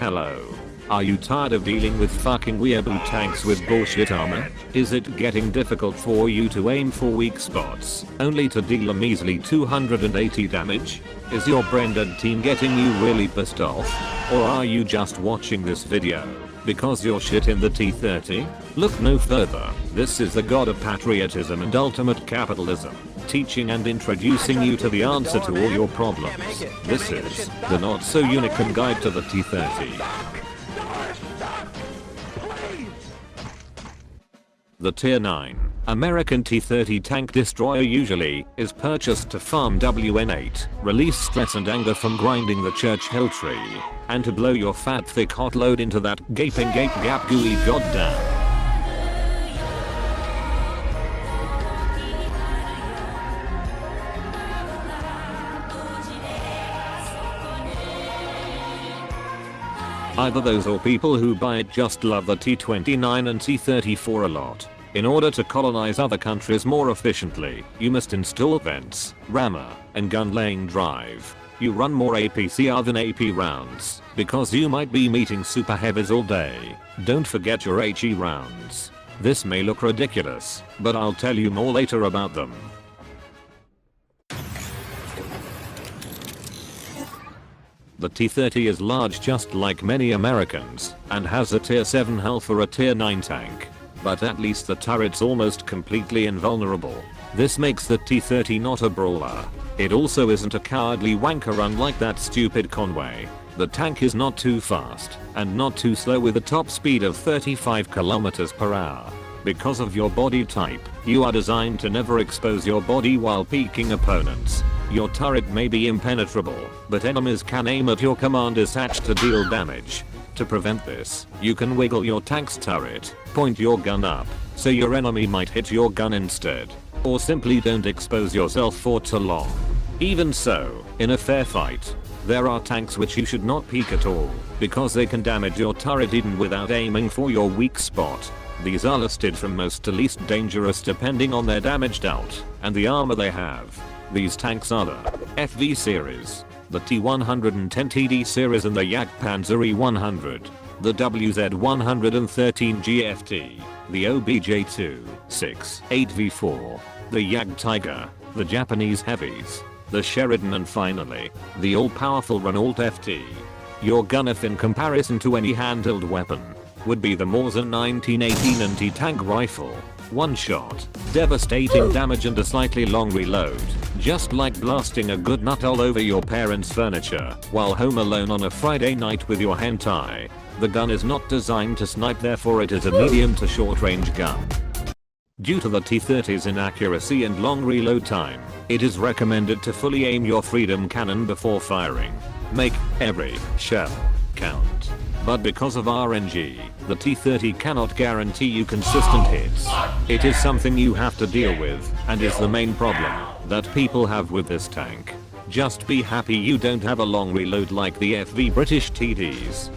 Hello. Are you tired of dealing with fucking weeaboo tanks with bullshit armor? Is it getting difficult for you to aim for weak spots, only to deal a measly 280 damage? Is your brain dead team getting you really pissed off? Or are you just watching this video because you're shit in the T30? Look no further. This is the god of patriotism and ultimate capitalism, teaching and introducing you to the answer to all your problems. This is the Not-so-Unicum Guide to the T30. The Tier 9 American T30 tank destroyer usually is purchased to farm WN8, release stress and anger from grinding the church hell tree, and to blow your fat thick hot load into that gaping gape gap gooey goddamn. Either those or people who buy it just love the T29 and T34 a lot. In order to colonize other countries more efficiently, you must install vents, rammer, and gun laying drive. You run more APCR than AP rounds, because you might be meeting super heavies all day. Don't forget your HE rounds. This may look ridiculous, but I'll tell you more later about them. The T30 is large just like many Americans, and has a tier 7 hull for a tier 9 tank. But at least the turret's almost completely invulnerable. This makes the T30 not a brawler. It also isn't a cowardly wanker unlike that stupid Conway. The tank is not too fast, and not too slow with a top speed of 35 km per hour. Because of your body type, you are designed to never expose your body while peeking opponents. Your turret may be impenetrable, but enemies can aim at your commander's hatch to deal damage. To prevent this, you can wiggle your tank's turret, point your gun up, so your enemy might hit your gun instead. Or simply don't expose yourself for too long. Even so, in a fair fight, there are tanks which you should not peek at all, because they can damage your turret even without aiming for your weak spot. These are listed from most to least dangerous depending on their damaged out, and the armor they have. These tanks are the FV series, the T110TD series and the Jagdpanzer E100, the WZ113 GFT, the OBJ268V4, the Jagd Tiger, the Japanese heavies, the Sheridan and finally, the all-powerful Renault FT. Your gun if in comparison to any handheld weapon, would be the Mosin 1918 anti-tank rifle. One shot, devastating damage and a slightly long reload, just like blasting a good nut all over your parents' furniture while home alone on a Friday night with your hentai. The gun is not designed to snipe, therefore it is a medium to short range gun. Due to the T30's inaccuracy and long reload time, it is recommended to fully aim your freedom cannon before firing. Make every shell count. But because of RNG, the T30 cannot guarantee you consistent hits. It is something you have to deal with, and is the main problem that people have with this tank. Just be happy you don't have a long reload like the FV British TDs.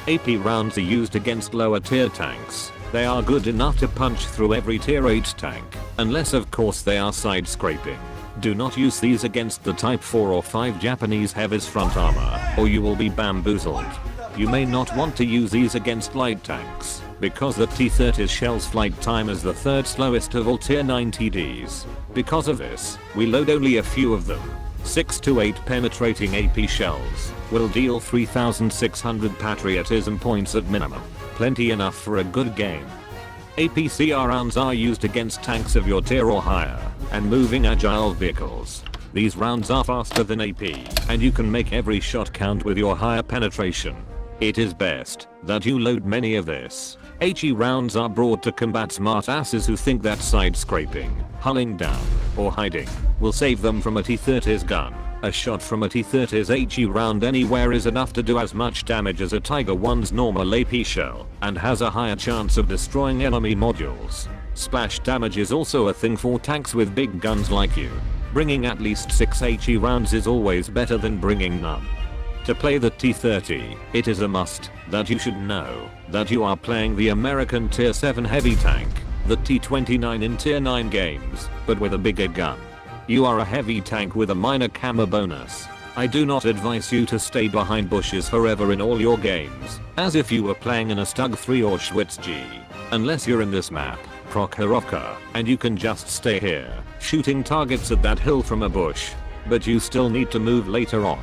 AP rounds are used against lower tier tanks. They are good enough to punch through every tier 8 tank, unless of course they are side scraping. Do not use these against the type 4 or 5 Japanese heavies front armor, or you will be bamboozled. You may not want to use these against light tanks, because the T30's shell's flight time is the 3rd slowest of all tier 9 TDs. Because of this, we load only a few of them. 6 to 8 penetrating AP shells will deal 3600 patriotism points at minimum. Plenty enough for a good game. APCR rounds are used against tanks of your tier or higher, and moving agile vehicles. These rounds are faster than AP, and you can make every shot count with your higher penetration. It is best that you load many of this. HE rounds are brought to combat smartasses who think that side scraping, hulling down, or hiding will save them from a T30's gun. A shot from a T30's HE round anywhere is enough to do as much damage as a Tiger 1's normal AP shell, and has a higher chance of destroying enemy modules. Splash damage is also a thing for tanks with big guns like you. Bringing at least 6 HE rounds is always better than bringing none. To play the T30, it is a must that you should know that you are playing the American Tier 7 heavy tank, the T29 in Tier 9 games, but with a bigger gun. You are a heavy tank with a minor camo bonus. I do not advise you to stay behind bushes forever in all your games, as if you were playing in a Stug 3 or Schwitz G. Unless you're in this map, Prokhorovka, and you can just stay here, shooting targets at that hill from a bush. But you still need to move later on.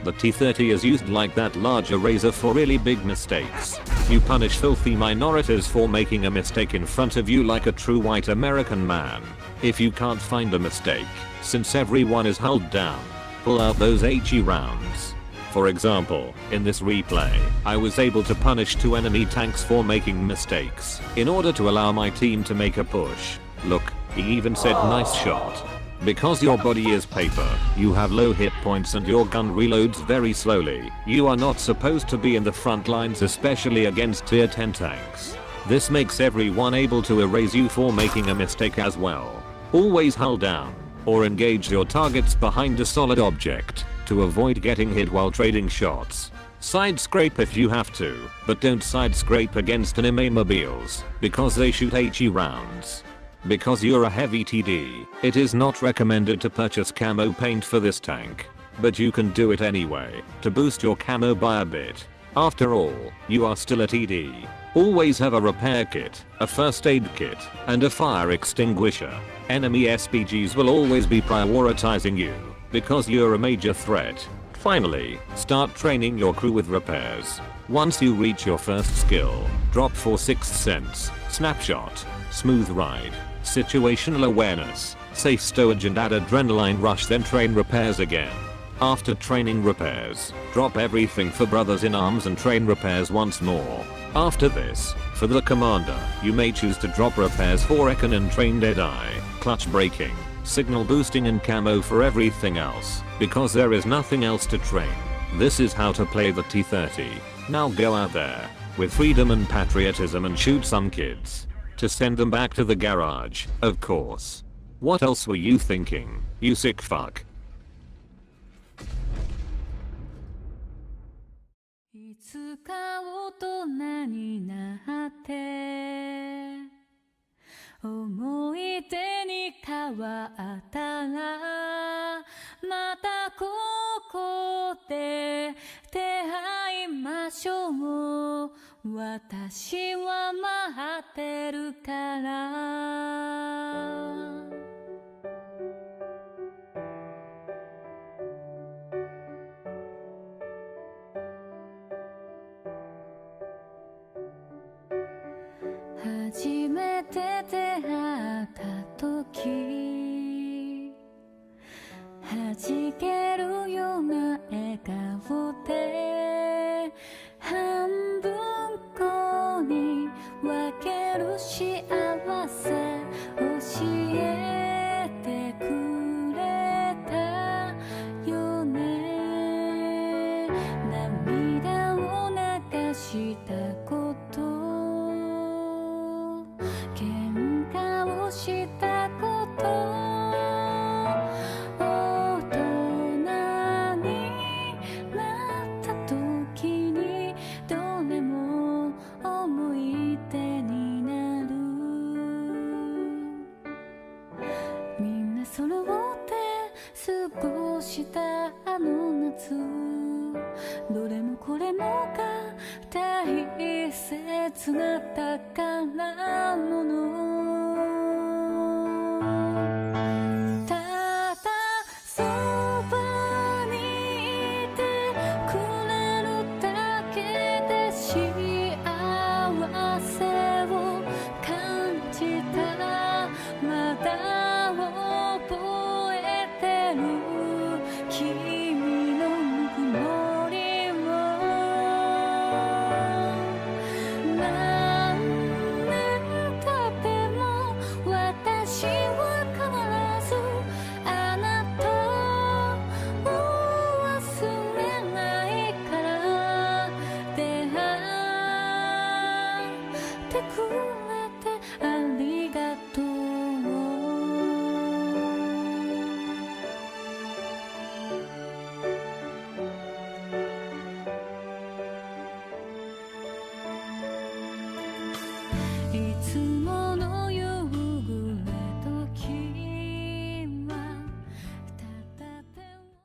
The T30 is used like that large eraser for really big mistakes. You punish filthy minorities for making a mistake in front of you like a true white American man. If you can't find a mistake, since everyone is hulled down, pull out those HE rounds. For example, in this replay, I was able to punish 2 enemy tanks for making mistakes, in order to allow my team to make a push. Look, he even said nice shot. Because your body is paper, you have low hit points and your gun reloads very slowly. You are not supposed to be in the front lines, especially against tier 10 tanks. This makes everyone able to erase you for making a mistake as well. Always hull down, or engage your targets behind a solid object, to avoid getting hit while trading shots. Side scrape if you have to, but don't side scrape against enemy mobiles, because they shoot HE rounds. Because you're a heavy TD, it is not recommended to purchase camo paint for this tank. But you can do it anyway, to boost your camo by a bit. After all, you are still a TD. Always have a repair kit, a first aid kit, and a fire extinguisher. Enemy SPGs will always be prioritizing you, because you're a major threat. Finally, start training your crew with repairs. Once you reach your first skill, drop for Sixth Sense, Snapshot, Smooth Ride, Situational Awareness, Safe Stowage and add Adrenaline Rush, then train repairs again. After training repairs, drop everything for Brothers in Arms and train repairs once more. After this, for the Commander, you may choose to drop repairs for Econ and train Deadeye, Clutch Braking, Signal Boosting and Camo for everything else, because there is nothing else to train. This is how to play the T30. Now go out there, with freedom and patriotism, and shoot some kids. To send them back to the garage, of course. What else were you thinking, you sick fuck? いつか大人になって思い出に変わったらまたここで出会いましょう私は待ってるから初めて出会った時弾けるような笑顔で半分こに分ける幸せ教えてくれたよね涙を流したこと喧嘩をしたこと大人になった時にどれも思い出になるみんな揃って過ごしたあの夏どれもこれもが大切な宝物